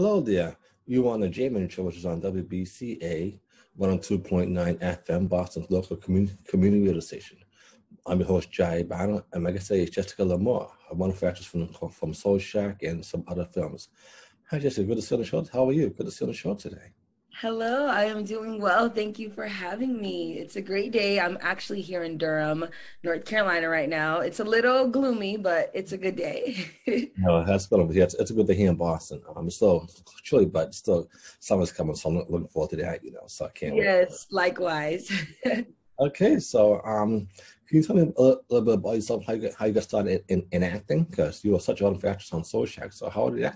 Hello there. You on the Jayman show, which is on WBCA 102.9 FM, Boston's local community radio station. I'm your host, Jaiye, Bynoe, and my guest today is Jessica Lamour, a wonderful actress from Soul Shack and some other films. Hi, Jessica. Good to see you on the show. How are you? Good to see you on the show today. Hello, I am doing well. Thank you for having me. It's a great day. I'm actually here in Durham, North Carolina right now. It's a little gloomy, but it's a good day. No, that's good. Yeah, it's a good day here in Boston. It's still chilly, but still summer's coming, so I'm looking forward to that, so I can't wait. Yes, likewise. Okay, so can you tell me a little bit about yourself, how you got started in acting? Because you were such a wonderful actress on Soul Shack. So how did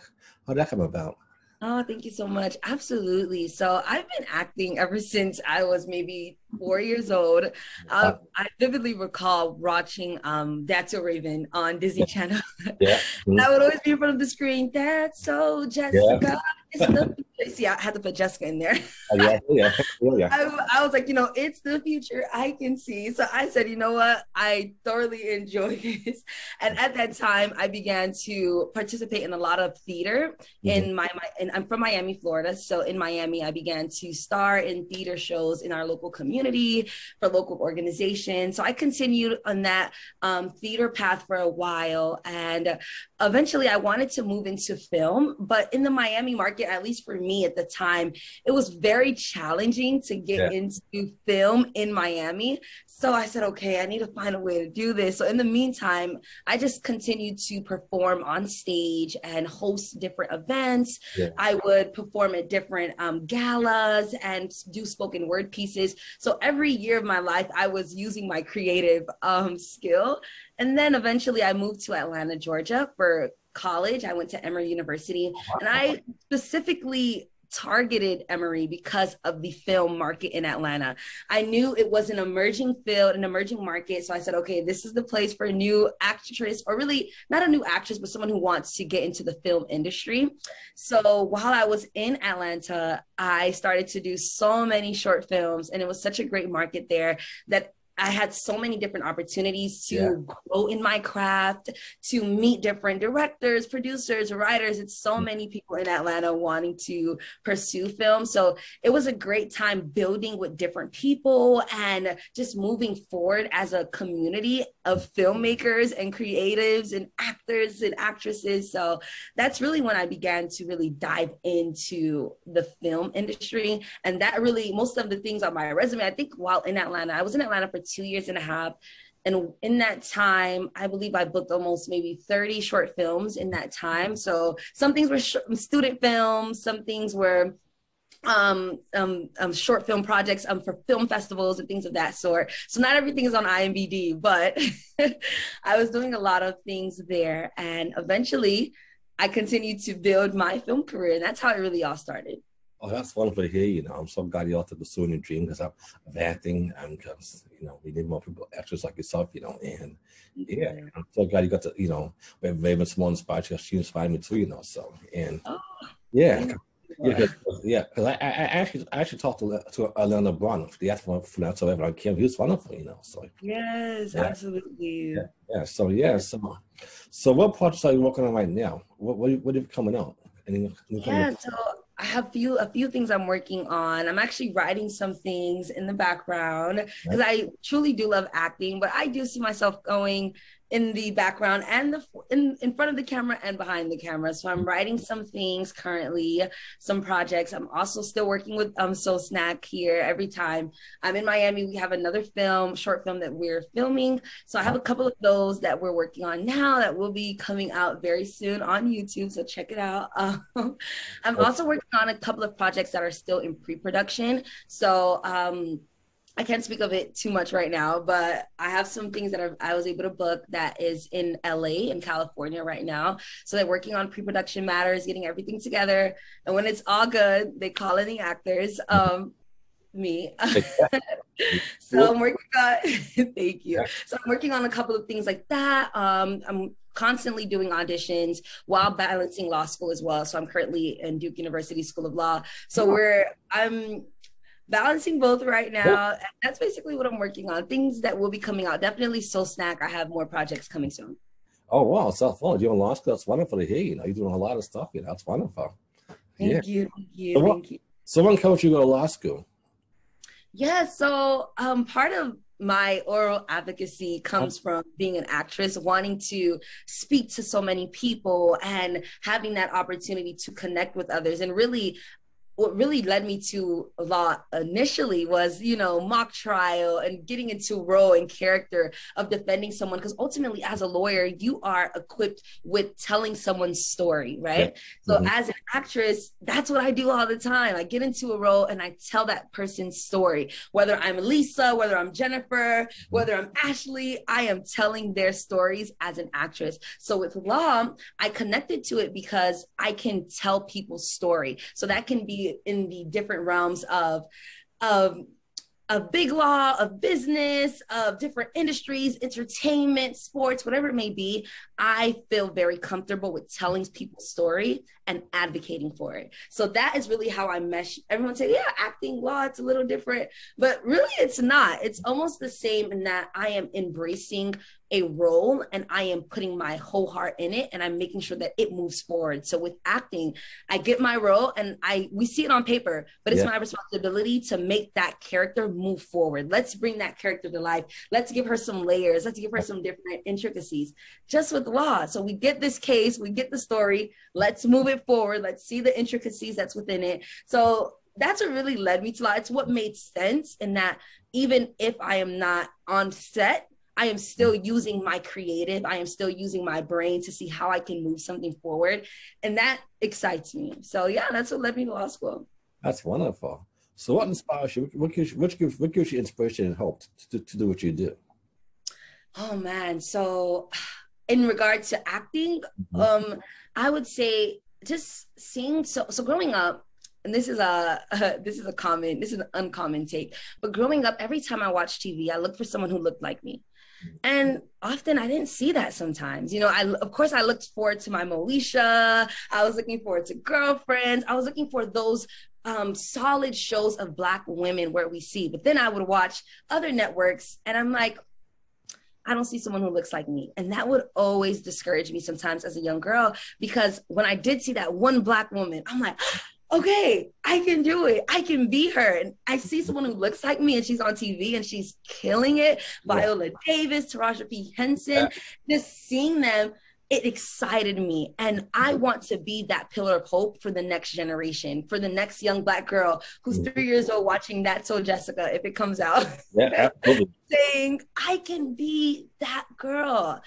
that come about? Oh, thank you so much. Absolutely. So I've been acting ever since I was maybe 4 years old. I vividly recall watching That's So Raven on Disney Channel. Yeah. And I would always be in front of the screen. That's so Jessica. Yeah. See, I had to put Jessica in there. Yeah. I was like, it's the future. I can see. So I said, you know what? I thoroughly enjoy this. And at that time, I began to participate in a lot of theater and I'm from Miami, Florida. So in Miami, I began to star in theater shows in our local community for local organizations. So I continued on that theater path for a while. And eventually I wanted to move into film, but in the Miami market, at least for me at the time, it was very challenging to get into film in Miami. So I said, okay, I need to find a way to do this. So in the meantime, I just continued to perform on stage and host different events. Yeah. I would perform at different galas and do spoken word pieces. So every year of my life, I was using my creative skill. And then eventually I moved to Atlanta, Georgia for college. I went to Emory University, and I specifically targeted Emory because of the film market in Atlanta. I knew it was an emerging field, an emerging market. So I said, okay, this is the place for a new actress, or really not a new actress, but someone who wants to get into the film industry. So while I was in Atlanta, I started to do so many short films, and it was such a great market there that I had so many different opportunities to grow in my craft, to meet different directors, producers, writers. It's so many people in Atlanta wanting to pursue film. So it was a great time building with different people and just moving forward as a community of filmmakers and creatives and actors and actresses. So that's really when I began to really dive into the film industry. And that really, most of the things on my resume, I think while in Atlanta, I was in Atlanta for 2.5 years. And in that time, I believe I booked almost maybe 30 short films in that time. So some things were student films, some things were short film projects for film festivals and things of that sort. So not everything is on IMDb, but I was doing a lot of things there. And eventually I continued to build my film career. And that's how it really all started. Oh, that's wonderful to hear. I'm so glad you're out there pursuing your dream, because I'm acting, and because we need more people, actors like yourself, and I'm so glad you got to, Raven Simone inspired you. She inspired me too, so, and because I actually talked to Alana Brown, the actor from That's So Raven on camera. He was wonderful, so. Yes, absolutely. So what projects are you working on right now? What are you coming out? So I have a few things I'm working on. I'm actually writing some things in the background because I truly do love acting, but I do see myself going in the background and in front of the camera and behind the camera. So I'm writing some things currently, some projects. I'm also still working with Soul Snack here. Every time I'm in Miami, we have another short film that we're filming. So I have a couple of those that we're working on now that will be coming out very soon on YouTube. So check it out. I'm also working on a couple of projects that are still in pre-production. So I can't speak of it too much right now, but I have some things that I was able to book that is in LA, in California right now. So they're working on pre-production matters, getting everything together. And when it's all good, they call in the actors, me. So I'm working on, thank you. So I'm working on a couple of things like that. I'm constantly doing auditions while balancing law school as well. So I'm currently in Duke University School of Law. So I'm balancing both right now. And that's basically what I'm working on. Things that will be coming out. Definitely Soul Snack. I have more projects coming soon. Oh, wow. So fun. You're in law school. That's wonderful to hear. You're doing a lot of stuff. That's wonderful. Yeah. Thank you. Thank you. Thank you. So when coach you go to law school? Yeah, so part of my oral advocacy comes from being an actress, wanting to speak to so many people and having that opportunity to connect with others. And really, what really led me to law initially was, mock trial and getting into role and character of defending someone. Because ultimately, as a lawyer, you are equipped with telling someone's story, right? Yeah. So as an actress, that's what I do all the time. I get into a role and I tell that person's story. Whether I'm Lisa, whether I'm Jennifer, whether I'm Ashley, I am telling their stories as an actress. So with law, I connected to it because I can tell people's story. So that can be in the different realms of big law, of business, of different industries, entertainment, sports, whatever it may be. I feel very comfortable with telling people's story and advocating for it. So that is really how I mesh. Everyone say, yeah, acting, law, it's a little different, but really it's not. It's almost the same in that I am embracing a role and I am putting my whole heart in it and I'm making sure that it moves forward. So with acting, I get my role and we see it on paper, but it's my responsibility to make that character move forward. Let's bring that character to life. Let's give her some layers. Let's give her some different intricacies. Just with law. So we get this case, we get the story, let's move it forward. Let's see the intricacies that's within it. So that's what really led me to law. It's what made sense in that even if I am not on set, I am still using my creative. I am still using my brain to see how I can move something forward. And that excites me. So yeah, that's what led me to law school. That's wonderful. So what inspires you? What gives you inspiration and hope to do what you do? Oh man. So in regard to acting, I would say just seeing, so growing up, and this is an uncommon take, but growing up, every time I watched TV, I looked for someone who looked like me. And often I didn't see that sometimes. Of course, I looked forward to my Moesha. I was looking forward to Girlfriends. I was looking for those solid shows of Black women where we see. But then I would watch other networks and I'm like, I don't see someone who looks like me. And that would always discourage me sometimes as a young girl, because when I did see that one Black woman, I'm like, okay, I can do it. I can be her. And I see someone who looks like me and she's on TV and she's killing it. Viola Davis, Taraji P. Henson, just seeing them, it excited me. And I want to be that pillar of hope for the next generation, for the next young Black girl who's 3 years old watching That So Jessica, if it comes out. Yeah, absolutely. Saying, I can be that girl.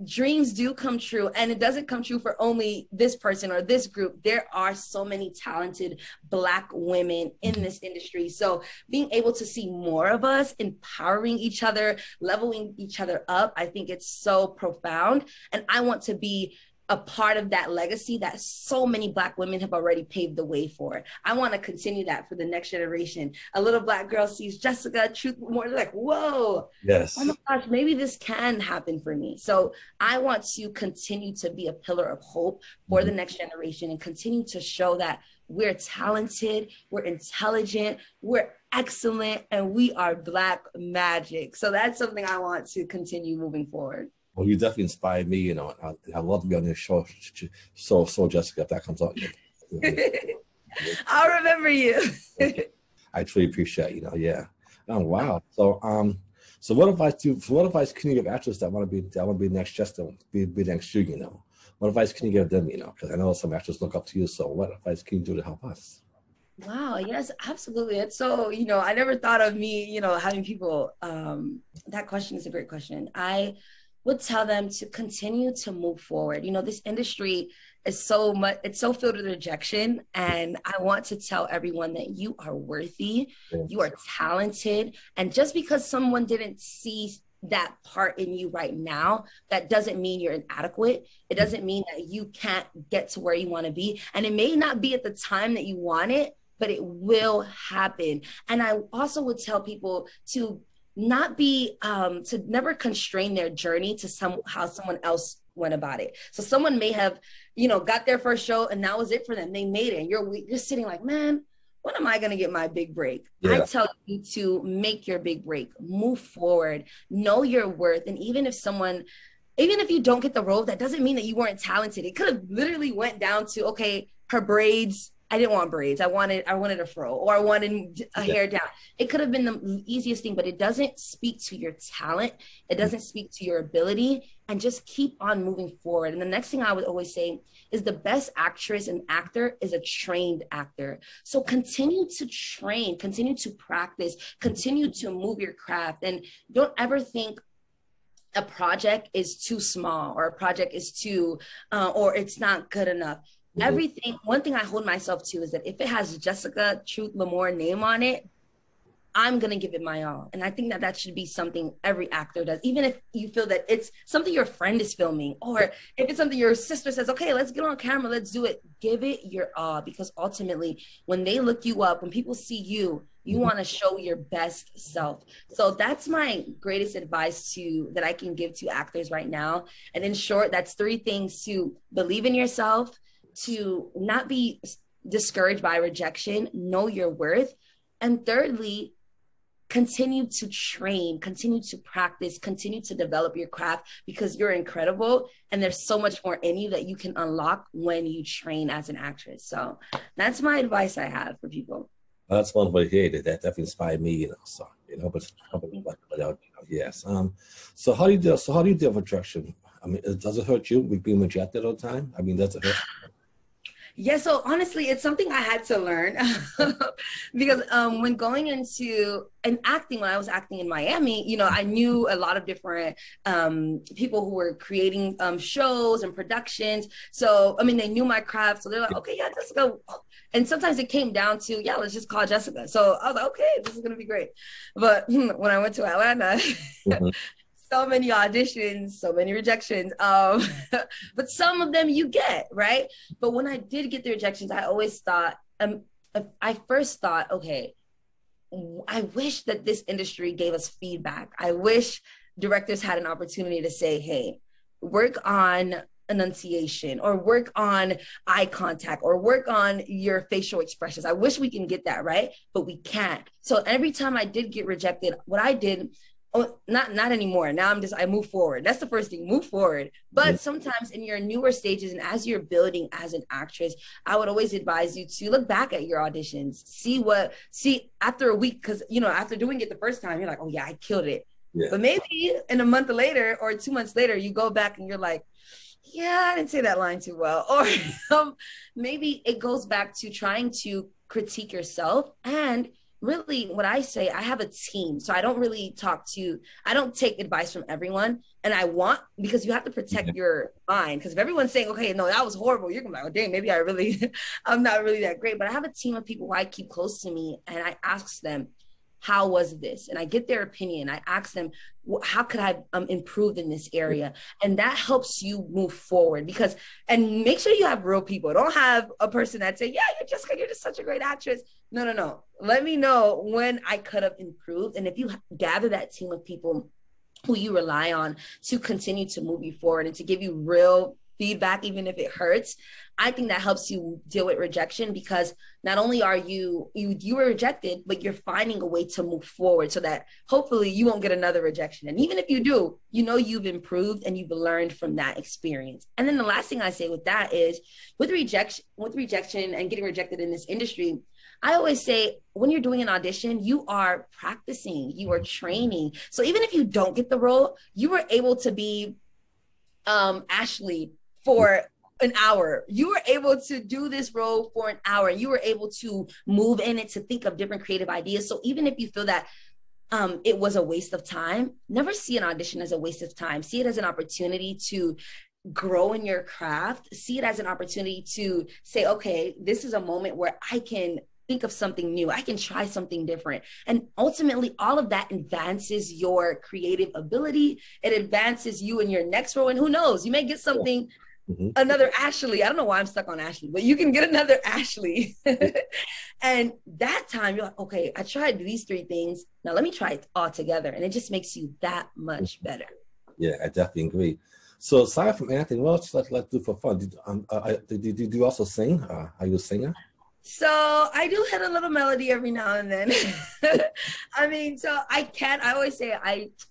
Dreams do come true, and it doesn't come true for only this person or this group. There are so many talented Black women in this industry. So being able to see more of us empowering each other, leveling each other up, I think it's so profound. And I want to be a part of that legacy that so many Black women have already paved the way for. I want to continue that for the next generation. A little Black girl sees Jessica, truth more, like, whoa, yes, oh my gosh, maybe this can happen for me. So I want to continue to be a pillar of hope for the next generation and continue to show that we're talented, we're intelligent, we're excellent, and we are Black magic. So that's something I want to continue moving forward. Well, you definitely inspired me, and I love to be on this show. So Jessica, if that comes out. I'll remember you. I truly appreciate, yeah. Oh, wow. So what advice can you give actors that want to be next Jessica, be next you, What advice can you give them, because I know some actors look up to you. So what advice can you do to help us? Wow. Yes, absolutely. It's so, I never thought of me, having people, that question is a great question. I would tell them to continue to move forward. This industry is it's so filled with rejection. And I want to tell everyone that you are worthy, you are talented. And just because someone didn't see that part in you right now, that doesn't mean you're inadequate. It doesn't mean that you can't get to where you want to be. And it may not be at the time that you want it, but it will happen. And I also would tell people to not be, to never constrain their journey to how someone else went about it. So someone may have, got their first show and that was it for them. They made it. And you're sitting like, man, when am I going to get my big break? Yeah. I tell you to make your big break, move forward, know your worth. And even if you don't get the role, that doesn't mean that you weren't talented. It could have literally went down to, okay, her braids, I didn't want braids. I wanted a fro, or I wanted a hair down. It could have been the easiest thing, but it doesn't speak to your talent. It doesn't speak to your ability, and just keep on moving forward. And the next thing I would always say is the best actress and actor is a trained actor. So continue to train, continue to practice, continue to move your craft, and don't ever think a project is too small, or a project is too, or it's not good enough. Everything, one thing I hold myself to is that if it has Jessica Truth Lamour name on it, I'm going to give it my all. And I think that that should be something every actor does, even if you feel that it's something your friend is filming, or if it's something your sister says, okay, let's get on camera, let's do it. Give it your all, because ultimately when they look you up, when people see you, you want to show your best self. So that's my greatest advice that I can give to actors right now. And in short, that's 3 things: to believe in yourself, to not be discouraged by rejection, know your worth, and thirdly, continue to train, continue to practice, continue to develop your craft, because you're incredible and there's so much more in you that you can unlock when you train as an actress. So that's my advice I have for people. That's one way to hear that. That definitely inspired me, so but yes. So how do you deal? So how do you deal with rejection? I mean, does it hurt you with being rejected all the time? I mean, does it hurt? Yeah, so honestly, it's something I had to learn because when going into acting, when I was acting in Miami, I knew a lot of different people who were creating shows and productions. So, I mean, they knew my craft. So they're like, okay, yeah, Jessica. And sometimes it came down to, yeah, let's just call Jessica. So I was like, okay, this is going to be great. But when I went to Atlanta, so many auditions, so many rejections, but some of them you get, right? But when I did get the rejections, I always thought, I first thought, okay, I wish that this industry gave us feedback. I wish directors had an opportunity to say, hey, work on enunciation, or work on eye contact, or work on your facial expressions. I wish we can get that, right? But we can't. So every time I did get rejected, what I did, not anymore. Now I move forward. That's the first thing, move forward. But sometimes in your newer stages and as you're building as an actress, I would always advise you to look back at your auditions, see after a week, because, after doing it the first time, you're like, oh yeah, I killed it. Yeah. But maybe in a month later or 2 months later, you go back and you're like, yeah, I didn't say that line too well. Or maybe it goes back to trying to critique yourself. And really, what I say, I have a team. So I don't really I don't take advice from everyone. And because you have to protect your mind. Because if everyone's saying, okay, no, that was horrible, you're gonna be like, oh, dang, maybe I'm not really that great. But I have a team of people who I keep close to me, and I ask them, how was this? And I get their opinion. I ask them, how could I improve in this area? And that helps you move forward, and make sure you have real people. Don't have a person that say, yeah, you're just such a great actress. No. Let me know when I could have improved. And if you gather that team of people who you rely on to continue to move you forward and to give you real feedback, even if it hurts, I think that helps you deal with rejection, because not only are you were rejected, but you're finding a way to move forward so that hopefully you won't get another rejection. And even if you do, you've improved and you've learned from that experience. And then the last thing I say with that is with rejection and getting rejected in this industry, I always say, when you're doing an audition, you are practicing, you are training. So even if you don't get the role, you were able to be Ashley for an hour. You were able to do this role for an hour. You were able to move in it, to think of different creative ideas. So even if you feel that it was a waste of time, never see an audition as a waste of time. See it as an opportunity to grow in your craft. See it as an opportunity to say, okay, this is a moment where I can think of something new. I can try something different. And ultimately, all of that advances your creative ability. It advances you in your next role. And who knows, you may get something, another Ashley. I don't know why I'm stuck on Ashley, but you can get another Ashley. And that time you're like, okay, I tried these 3 things. Now let me try it all together. And it just makes you that much better. Yeah, I definitely agree. So aside from acting, what else let's do for fun? Did you also sing? Are you a singer? So I do hit a little melody every now and then. I mean, so I always say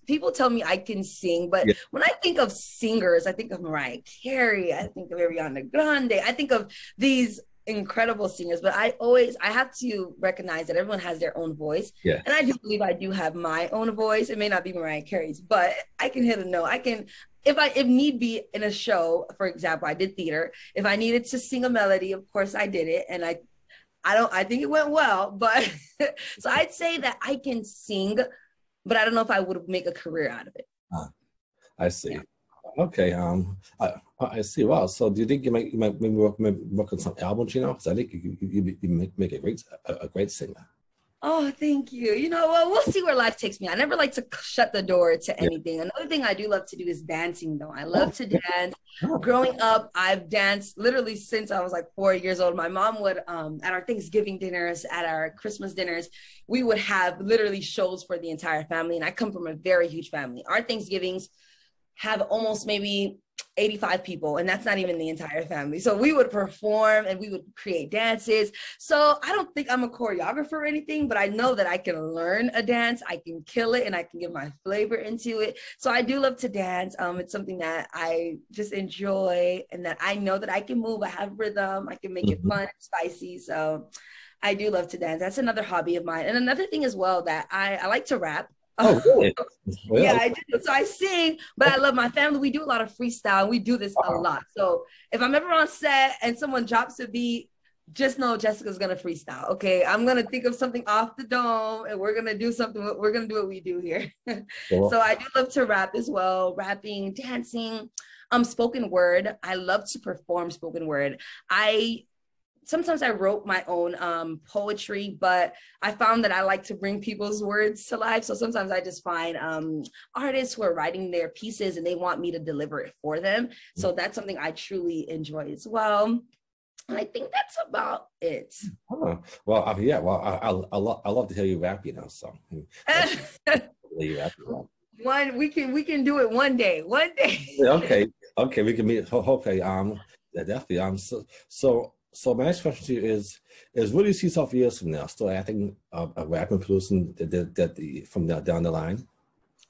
people tell me I can sing, but when I think of singers, I think of Mariah Carey, I think of Ariana Grande, I think of these incredible singers, but I have to recognize that everyone has their own voice. Yeah. And I do believe I do have my own voice. It may not be Mariah Carey's, but I can hit a note. I can, if need be in a show, for example, I did theater. If I needed to sing a melody, of course I did it. And I think it went well, but so I'd say that I can sing, but I don't know if I would make a career out of it. I see. Yeah. Okay. I see. Wow. So do you think you might maybe work on some albums? You know, because I think you make a great singer. Oh, thank you. You know, well, we'll see where life takes me. I never like to shut the door to anything. Another thing I do love to do is dancing, though. I love to dance. Growing up, I've danced literally since I was like 4 years old. My mom would, at our Thanksgiving dinners, at our Christmas dinners, we would have literally shows for the entire family. And I come from a very huge family. Our Thanksgivings have almost maybe 85 people, and that's not even the entire family. So we would perform and we would create dances. So I don't think I'm a choreographer or anything, but I know that I can learn a dance, I can kill it, and I can give my flavor into it. So I do love to dance. It's something that I just enjoy, and that I know that I can move. I have rhythm, I can make it fun and spicy. So I do love to dance. That's another hobby of mine. And another thing as well, that I like to rap. Oh, really? Well, yeah, I do. So I sing, but I love my family. We do a lot of freestyle, and we do this a lot. So if I'm ever on set and someone drops a beat, just know Jessica's gonna freestyle. Okay, I'm gonna think of something off the dome, and we're gonna do something. We're gonna do what we do here. Cool. So I do love to rap as well, rapping, dancing, spoken word. I love to perform spoken word. Sometimes I wrote my own poetry, but I found that I like to bring people's words to life. So sometimes I just find artists who are writing their pieces and they want me to deliver it for them. So that's something I truly enjoy as well. And I think that's about it. Oh, well, yeah. Well, I love to hear you rap, you know. So we can do it one day. One day. Okay, we can meet. Okay, definitely. So my next question to you is where do you see yourself years from now? Still acting a rapping person from down the line?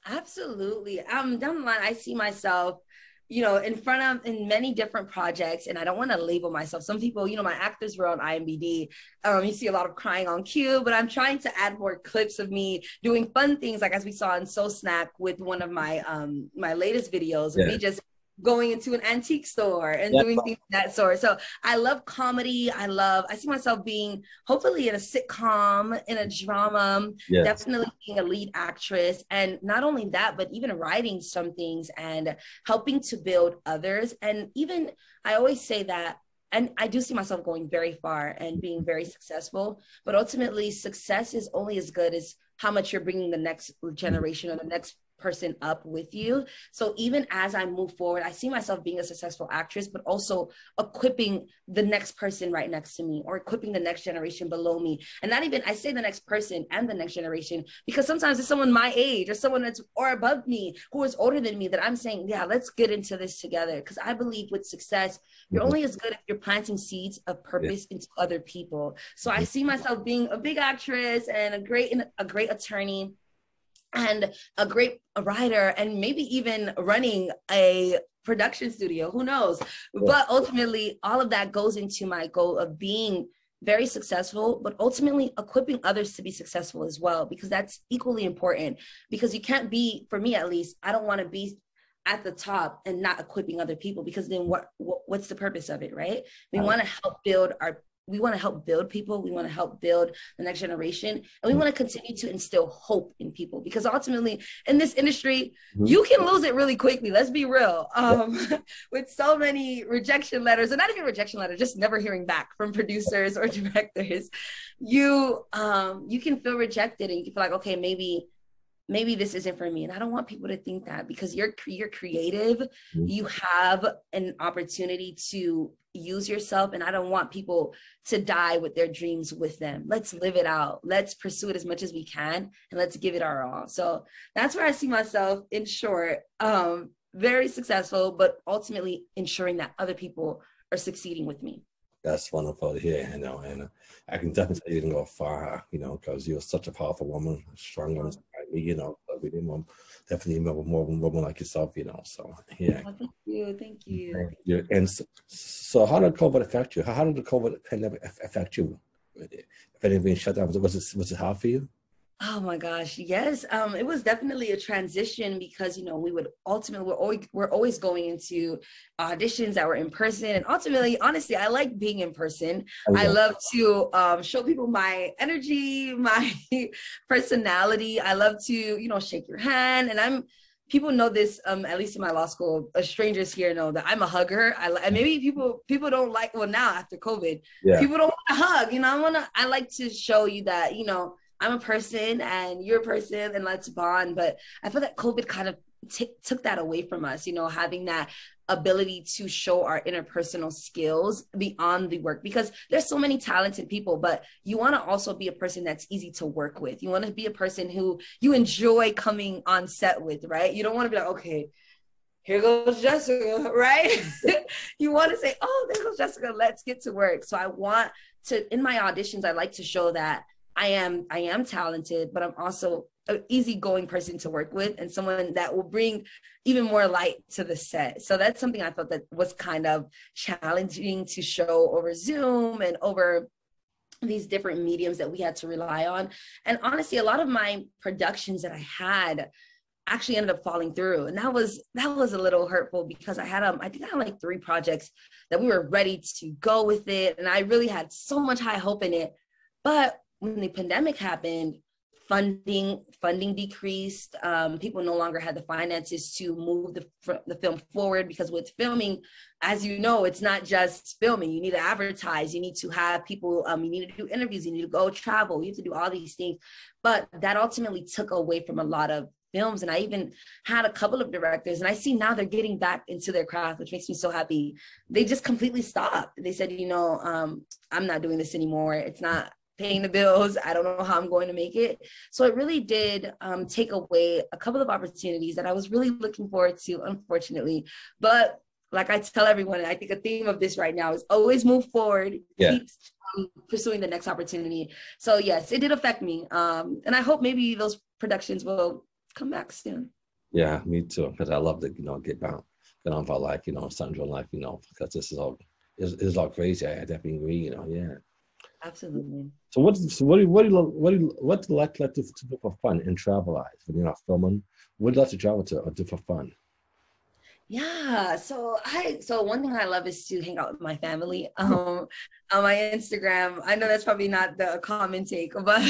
Absolutely. Down the line, I see myself, you know, in many different projects, and I don't want to label myself. Some people, you know, my actors were on IMDb. You see a lot of crying on cue, but I'm trying to add more clips of me doing fun things, like as we saw in So Snack with one of my my latest videos, me just going into an antique store and doing things of that sort. So I love comedy. I see myself being hopefully in a sitcom, in a drama, definitely being a lead actress. And not only that, but even writing some things and helping to build others. And even, I always say that, and I do see myself going very far and being very successful, but ultimately success is only as good as how much you're bringing the next generation or the next person up with you. So even as I move forward, I see myself being a successful actress, but also equipping the next person right next to me, or equipping the next generation below me. And not even, I say the next person and the next generation, because sometimes it's someone my age or someone that's or above me who is older than me that I'm saying, yeah, let's get into this together. Because I believe with success, you're only as good if you're planting seeds of purpose into other people. So I see myself being a big actress and a great attorney, and a great writer, and maybe even running a production studio, who knows? But ultimately, all of that goes into my goal of being very successful, but ultimately equipping others to be successful as well, because that's equally important. Because you can't be, for me at least, I don't want to be at the top and not equipping other people, because then what's the purpose of it, right? We want to help build we want to help build people. We want to help build the next generation. And we want to continue to instill hope in people, because ultimately in this industry, you can lose it really quickly. Let's be real. With so many rejection letters, and not even rejection letters, just never hearing back from producers or directors, you can feel rejected, and you can feel like, okay, maybe this isn't for me. And I don't want people to think that, because you're creative. You have an opportunity to use yourself, and I don't want people to die with their dreams with them. Let's live it out. Let's pursue it as much as we can, and let's give it our all. So that's where I see myself, in short, very successful, but ultimately ensuring that other people are succeeding with me. That's wonderful to hear, you know, and I can definitely tell you can go far, you know, because you're such a powerful woman, a strong woman, you know. really more, definitely more like yourself, you know. So yeah. Oh, thank you, thank you. Thank you. And so how did COVID affect you? How did the COVID pandemic affect you? If anything shut down, was it hard for you? Oh my gosh, yes. It was definitely a transition because we would ultimately we're always going into auditions that were in person, and ultimately, honestly, I like being in person. I love to show people my energy, my personality. I love to shake your hand, and people know this, at least in my law school, strangers here know that I'm a hugger. And maybe people don't like, well, now after COVID, people don't want to hug. I like to show you that, I'm a person and you're a person and let's bond. But I feel that COVID kind of took that away from us, having that ability to show our interpersonal skills beyond the work, because there's so many talented people, but you want to also be a person that's easy to work with. You want to be a person who you enjoy coming on set with, right? You don't want to be like, okay, here goes Jessica, right? You want to say, oh, there goes Jessica, let's get to work. So I want to, in my auditions, I like to show that I am talented, but I'm also an easygoing person to work with and someone that will bring even more light to the set. So that's something I thought that was kind of challenging to show over Zoom and over these different mediums that we had to rely on. And honestly, a lot of my productions that I had actually ended up falling through. And that was a little hurtful because I had like 3 projects that we were ready to go with it. And I really had so much high hope in it. But when the pandemic happened, funding decreased. People no longer had the finances to move the film forward, because with filming, as you know, it's not just filming. You need to advertise. You need to have people. You need to do interviews. You need to go travel. You have to do all these things. But that ultimately took away from a lot of films. And I even had a couple of directors, and I see now they're getting back into their craft, which makes me so happy. They just completely stopped. They said, I'm not doing this anymore. It's not paying the bills. I don't know how I'm going to make it. So it really did take away a couple of opportunities that I was really looking forward to, unfortunately. But like I tell everyone, and I think a theme of this right now is always move forward, keep pursuing the next opportunity. So yes, it did affect me. And I hope maybe those productions will come back soon. Yeah, me too. Because I love to, get on with our life, something in life, because this is all crazy. I definitely agree, yeah. Absolutely. So what do you like to do for fun and travel-wise when you're not filming? What do you like to travel to or do for fun? Yeah, so one thing I love is to hang out with my family. On my Instagram, I know that's probably not the common take, but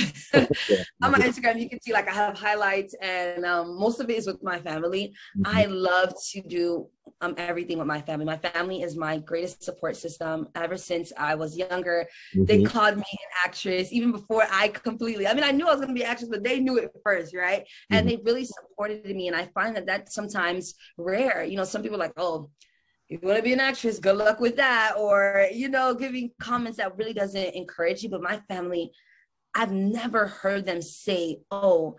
on my Instagram you can see like I have highlights, and most of it is with my family. Mm-hmm. I love to do everything with my family. My family is my greatest support system. Ever since I was younger, they called me an actress even before I knew I was going to be an actress, but they knew it first, right? And they really supported me, and I find that that's sometimes rare. Some people are like, oh, you want to be an actress, good luck with that, or giving comments that really doesn't encourage you. But my family, I've never heard them say, oh,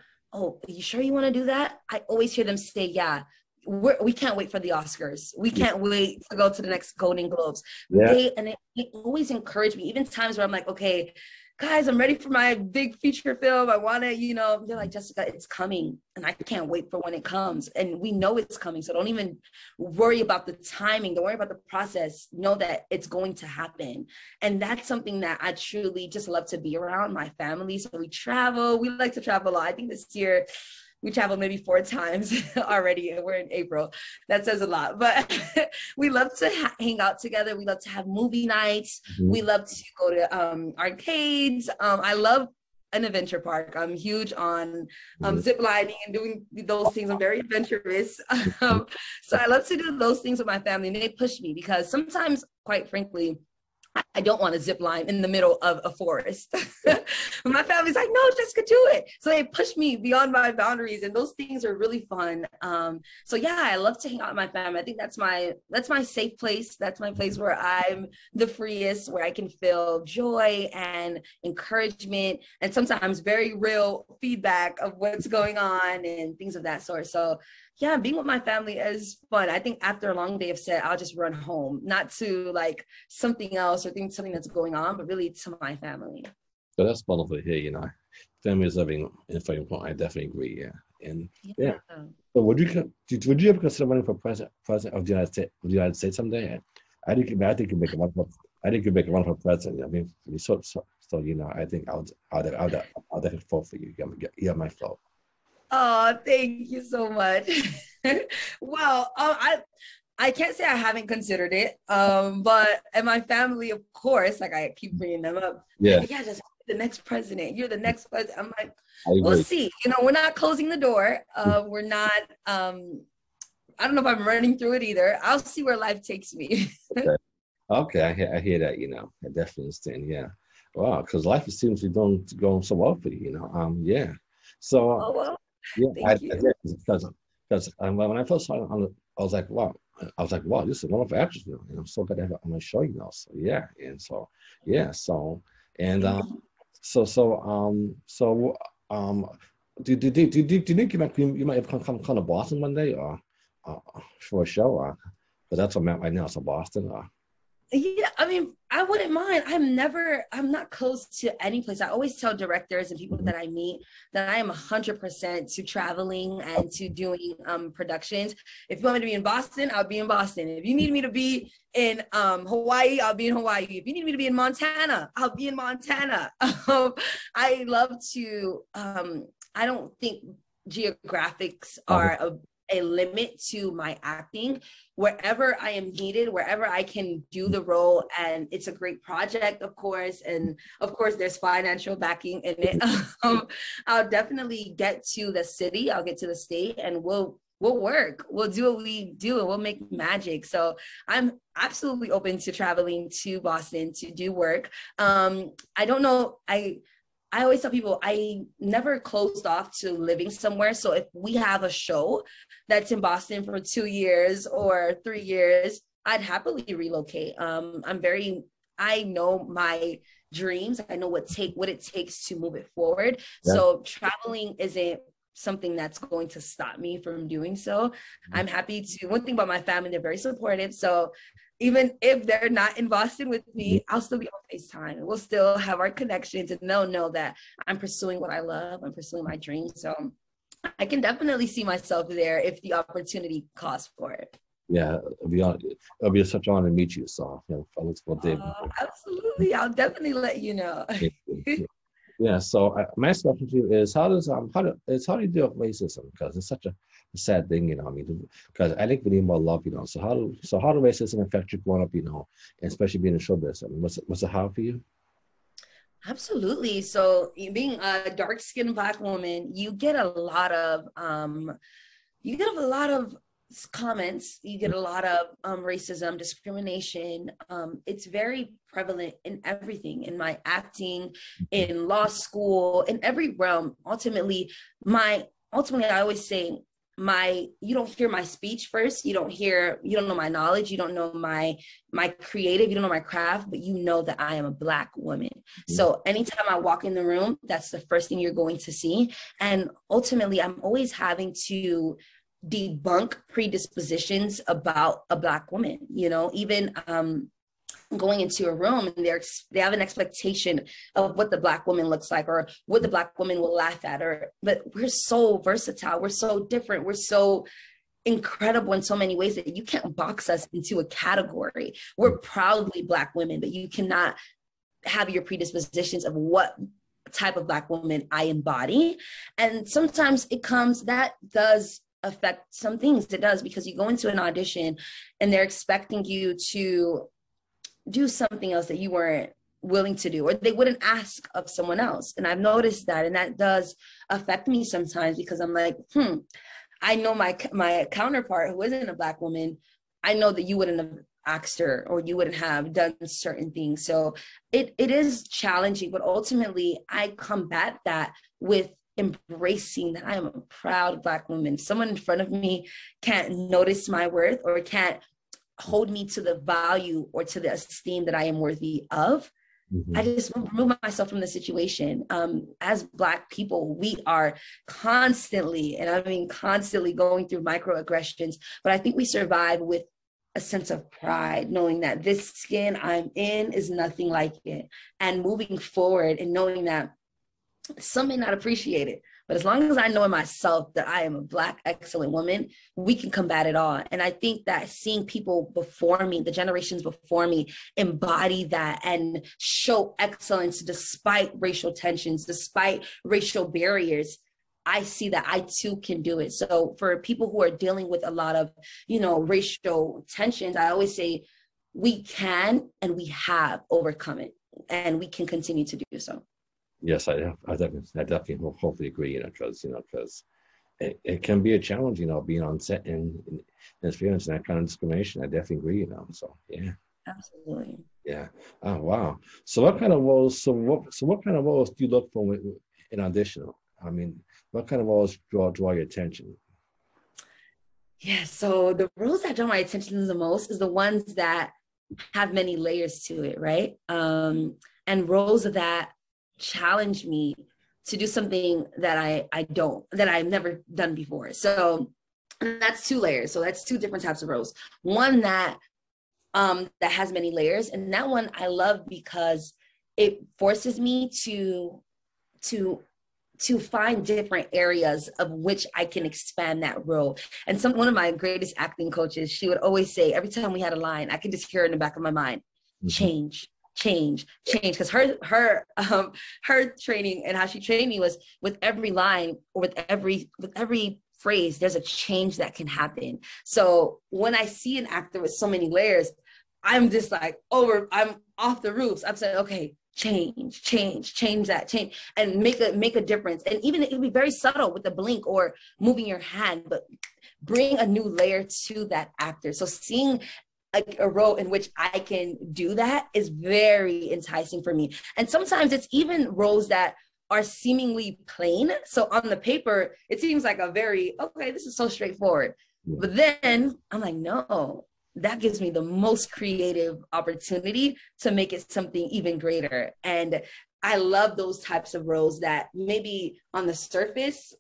you sure you want to do that? I always hear them say, yeah, we can't wait for the Oscars. We can't wait to go to the next Golden Globes. Yeah. They always encourage me, even times where I'm like, okay, guys, I'm ready for my big feature film. I want to, they're like, Jessica, it's coming. And I can't wait for when it comes. And we know it's coming. So don't even worry about the timing. Don't worry about the process. Know that it's going to happen. And that's something that I truly just love to be around, my family. So we travel. We like to travel a lot. I think this year, we traveled maybe 4 times already, and we're in April. That says a lot. But we love to hang out together. We love to have movie nights. Mm-hmm. We love to go to arcades. I love an adventure park. I'm huge on zip lining and doing those things. I'm very adventurous. So I love to do those things with my family, and they push me because sometimes, quite frankly, I don't want to zip line in the middle of a forest. But my family's like, no, Jessica, do it. So they push me beyond my boundaries, and those things are really fun. So yeah, I love to hang out with my family. I think that's my safe place. That's my place where I'm the freest, where I can feel joy and encouragement, and sometimes very real feedback of what's going on and things of that sort. So yeah, being with my family is fun. I think after a long day of set, I'll just run home, not to like something else or think something that's going on, but really to my family. So that's wonderful to hear, Family is living in front of I definitely agree, yeah. And Yeah. yeah. So would you ever consider running for president of the United States someday? I think you make a wonderful I think you make a wonderful president. I mean, so you know, I think I'll definitely vote for you. You have my vote. Oh, thank you so much. Well, I can't say I haven't considered it, but and my family, of course, like I keep bringing them up. Yeah, Yeah, just the next president. You're the next president. I'm like, I we'll agree. see. You know, we're not closing the door. We're not. I don't know if I'm running through it either. I'll see where life takes me. Okay, okay, I hear that. You know, I definitely understand. Yeah, wow, because life seems to be going so well for you. You know, yeah. So Oh well, yeah, thank you. because when I first saw it I was like, wow. I was like, wow, this is a wonderful actress, you know, and I'm so glad to have it on my show, you know. So yeah, and so yeah, so and so do you think you might come to Boston one day or uh, for a show or because that's what I'm at right now, so Boston or Yeah, I mean, I wouldn't mind. I'm not close to any place. I always tell directors and people Mhm. that I meet that I am 100% to traveling and to doing productions. If you want me to be in Boston, I'll be in Boston. If you need me to be in Hawaii, I'll be in Hawaii. If you need me to be in Montana, I'll be in Montana. I love to, I don't think geographics are a limit to my acting. Wherever I am needed, wherever I can do the role, and it's a great project, of course, and of course there's financial backing in it. I'll definitely get to the city, I'll get to the state, and we'll work, we'll do what we do, and we'll make magic. So I'm absolutely open to traveling to Boston to do work. I don't know, I always tell people I never closed off to living somewhere. So if we have a show that's in Boston for 2 years or 3 years, I'd happily relocate. I know my dreams. I know what it takes to move it forward. yeah. So traveling isn't something that's going to stop me from doing so. I'm happy to. One thing about my family, they're very supportive. So even if they're not in Boston with me, I'll still be on FaceTime. We'll still have our connections, and they'll know that I'm pursuing what I love. I'm pursuing my dreams. So I can definitely see myself there if the opportunity calls for it. Yeah, it'll be such an honor to meet you. So you know, I look forward to it. Absolutely. I'll definitely let you know. Yeah. So my next question to you is how do you deal with racism? Because it's such a sad thing, you know. I mean, because I think we need more love, you know. So how do racism affect you growing up, you know, and especially being in show business? I mean, what's it hard for you? Absolutely. So being a dark-skinned Black woman, you get a lot of comments, you get a lot of racism, discrimination. It's very prevalent in everything, in my acting, in law school, in every realm. Ultimately I always say you don't hear my speech first, you don't know my knowledge, you don't know my creative, you don't know my craft, but you know that I am a Black woman. So anytime I walk in the room, that's the first thing you're going to see. And ultimately I'm always having to debunk predispositions about a Black woman, you know. Even going into a room and they have an expectation of what the Black woman looks like or what the Black woman will laugh at, but we're so versatile, we're so different, we're so incredible in so many ways that you can't box us into a category. We're proudly Black women, but you cannot have your predispositions of what type of Black woman I embody. And sometimes that does affect some things. It does, because you go into an audition and they're expecting you to do something else that you weren't willing to do, or they wouldn't ask of someone else. And I've noticed that, and that does affect me sometimes, because I'm like, I know my counterpart who isn't a Black woman, I know that you wouldn't have asked her, or you wouldn't have done certain things. So it is challenging, but ultimately I combat that with embracing that I am a proud Black woman. Someone in front of me can't notice my worth or can't hold me to the value or to the esteem that I am worthy of. I just remove myself from the situation. As Black people, we are constantly, and I mean constantly, going through microaggressions, but I think we survive with a sense of pride, knowing that this skin I'm in is nothing like it. And moving forward and knowing that some may not appreciate it, but as long as I know in myself that I am a Black, excellent woman, we can combat it all. And I think that seeing people before me, the generations before me, embody that and show excellence despite racial tensions, despite racial barriers, I see that I too can do it. So for people who are dealing with a lot of, racial tensions, I always say we can and we have overcome it, and we can continue to do so. Yes, I definitely hopefully agree, because it can be a challenge, being on set and experiencing that kind of discrimination. I definitely agree, So yeah. Absolutely. Yeah. Oh wow. So what kind of roles? What kind of roles do you look for in audition? I mean, what kind of roles draw your attention? Yeah. So the roles that draw my attention the most is the ones that have many layers to it, right? And roles that challenge me to do something that I've never done before. So that's two layers. So that's two different types of roles. One that has many layers, and that one I love because it forces me to find different areas of which I can expand that role. And one of my greatest acting coaches, she would always say, every time we had a line, I could just hear it in the back of my mind, change, because her training and how she trained me was with every line or with every phrase, there's a change that can happen. So when I see an actor with so many layers, I'm just like I'm off the roofs. I'm saying, okay, change that, and make a difference. And even it can be very subtle with the blink or moving your hand, but bring a new layer to that actor. So seeing a role in which I can do that is very enticing for me. And sometimes it's even roles that are seemingly plain. So on the paper, it seems like this is so straightforward. But then I'm like, no, that gives me the most creative opportunity to make it something even greater. And I love those types of roles that maybe on the surface,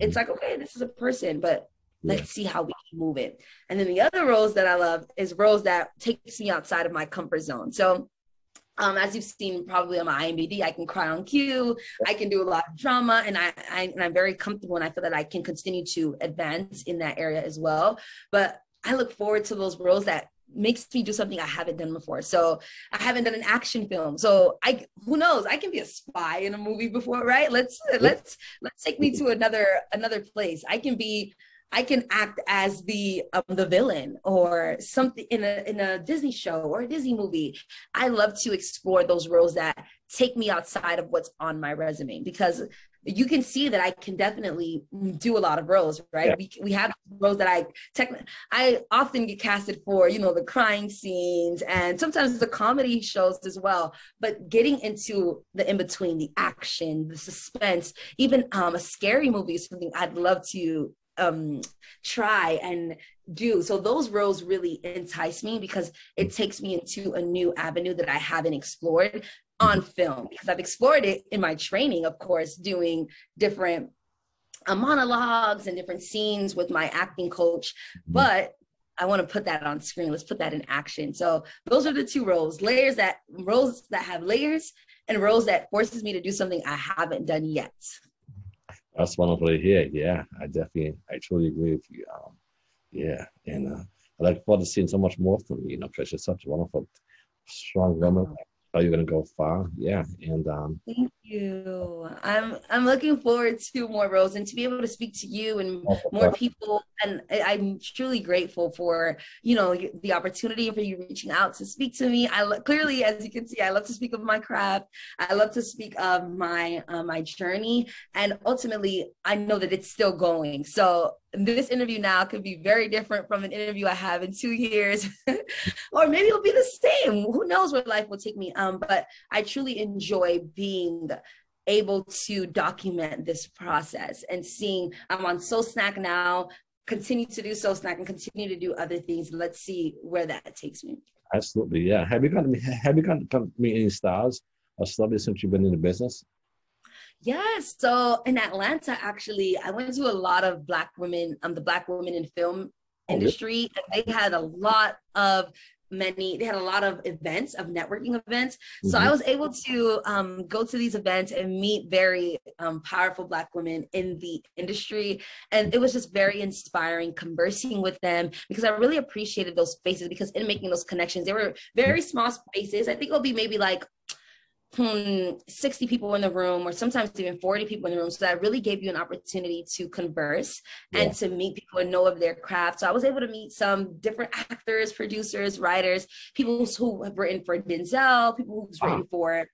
it's like, okay, this is a person, but let's see how we can move it. And then the other roles that I love is roles that takes me outside of my comfort zone. So as you've seen probably on my IMDb, I can cry on cue, I can do a lot of drama, and I'm very comfortable, and I feel that I can continue to advance in that area as well. But I look forward to those roles that makes me do something I haven't done before. So I haven't done an action film. So who knows? I can be a spy in a movie before, right? Let's take me to another place. I can act as the villain or something in a Disney show or a Disney movie. I love to explore those roles that take me outside of what's on my resume, because you can see that I can definitely do a lot of roles, right? Yeah. We have roles that I often get casted for, the crying scenes and sometimes the comedy shows as well. But getting into the in-between, the action, the suspense, even a scary movie is something I'd love to try and do. So those roles really entice me because it takes me into a new avenue that I haven't explored on film, because I've explored it in my training, of course, doing different monologues and different scenes with my acting coach, but I want to put that on screen. Let's put that in action. So those are the two roles that have layers, and roles that forces me to do something I haven't done yet. That's wonderful to hear. Yeah, I truly agree with you. And I look forward to seeing so much more from you, because you're such a wonderful, strong woman. You're going to go far. Yeah. And thank you. I'm looking forward to more roles and to be able to speak to you and more people. And I'm truly grateful for, the opportunity and for you reaching out to speak to me. Clearly, as you can see, I love to speak of my craft. I love to speak of my journey. And ultimately, I know that it's still going. So this interview now could be very different from an interview I have in 2 years, or maybe it'll be the same. Who knows where life will take me? But I truly enjoy being able to document this process and seeing I'm on Soul Snack now, continue to do Soul Snack and continue to do other things. Let's see where that takes me. Absolutely, yeah. Have you gotten to meet any stars or celebrities since you've been in the business? Yes. So in Atlanta, actually, I went to a lot of Black women, the Black women in film industry. And they had a lot of they had a lot of events, of networking events. So I was able to go to these events and meet very powerful Black women in the industry. And it was just very inspiring conversing with them, because I really appreciated those spaces, because in making those connections, they were very small spaces. I think it'll be maybe like 60 people in the room, or sometimes even 40 people in the room. So that really gave you an opportunity to converse and to meet people and know of their craft. So I was able to meet some different actors, producers, writers, people who have written for Denzel, people who's written for,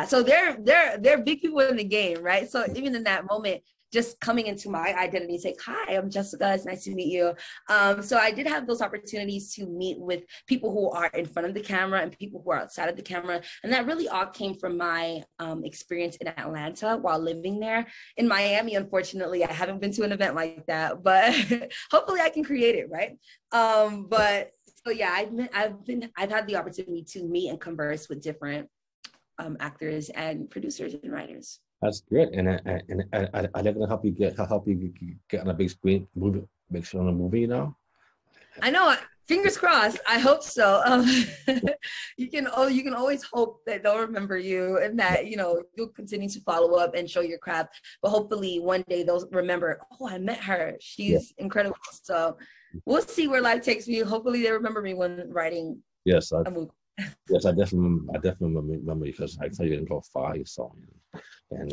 so they're big people in the game, right? So even in that moment, just coming into my identity and saying, hi, I'm Jessica, it's nice to meet you. So I did have those opportunities to meet with people who are in front of the camera and people who are outside of the camera. And that really all came from my experience in Atlanta while living there. In Miami, unfortunately, I haven't been to an event like that, but hopefully I can create it, right? But so yeah, I've had the opportunity to meet and converse with different actors and producers and writers. That's great, and I they're gonna help you get on a big screen, big screen on a movie, you know. I know. Fingers crossed. I hope so. You can always hope that they'll remember you, and that you'll continue to follow up and show your craft. But hopefully, one day they'll remember. Oh, I met her. She's incredible. So we'll see where life takes me. Hopefully, they remember me when writing a movie. Yes, I definitely remember because I tell you didn't go far, you saw me, and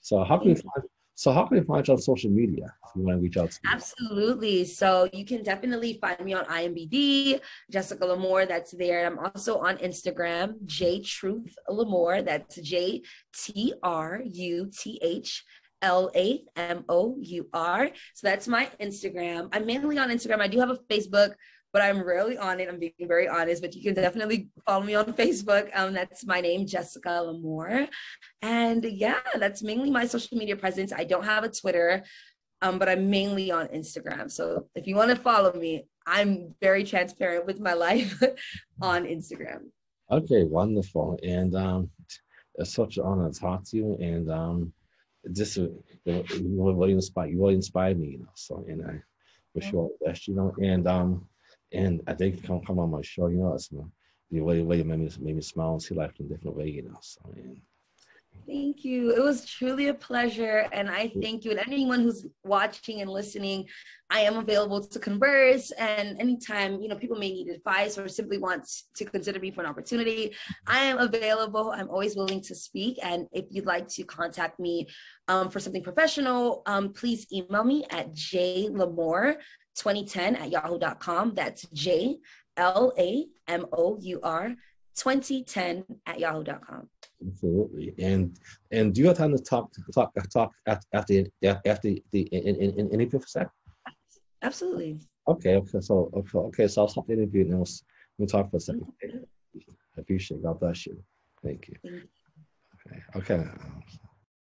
So how can you find you on social media if you want to reach out to me? Absolutely. So you can definitely find me on IMBD, Jessica Lamour. That's there. I'm also on Instagram, JTruth Lamour. That's JTRUTHLAMOUR. So that's my Instagram. I'm mainly on Instagram. I do have a Facebook, but I'm rarely on it. I'm being very honest, but you can definitely follow me on Facebook. That's my name, Jessica Lamour. And yeah, that's mainly my social media presence. I don't have a Twitter, but I'm mainly on Instagram. So if you want to follow me, I'm very transparent with my life on Instagram. Okay, wonderful. And it's such an honor to talk to you. And just you really inspired me, So, and I wish you all the best, And I think come on my show, it's the way you made me smile and see life in a different way, So, Thank you. It was truly a pleasure. And I thank you. And anyone who's watching and listening, I am available to converse. And anytime, people may need advice or simply want to consider me for an opportunity, I am available. I'm always willing to speak. And if you'd like to contact me for something professional, please email me at jlamour2010@yahoo.com. That's JLAMOUR 2010@yahoo.com. Absolutely. And do you have time to talk after the interview for a sec? Absolutely. Okay. So I'll stop the interview and we'll talk for a second. I appreciate it. God bless you. Thank you. Thank you. Okay.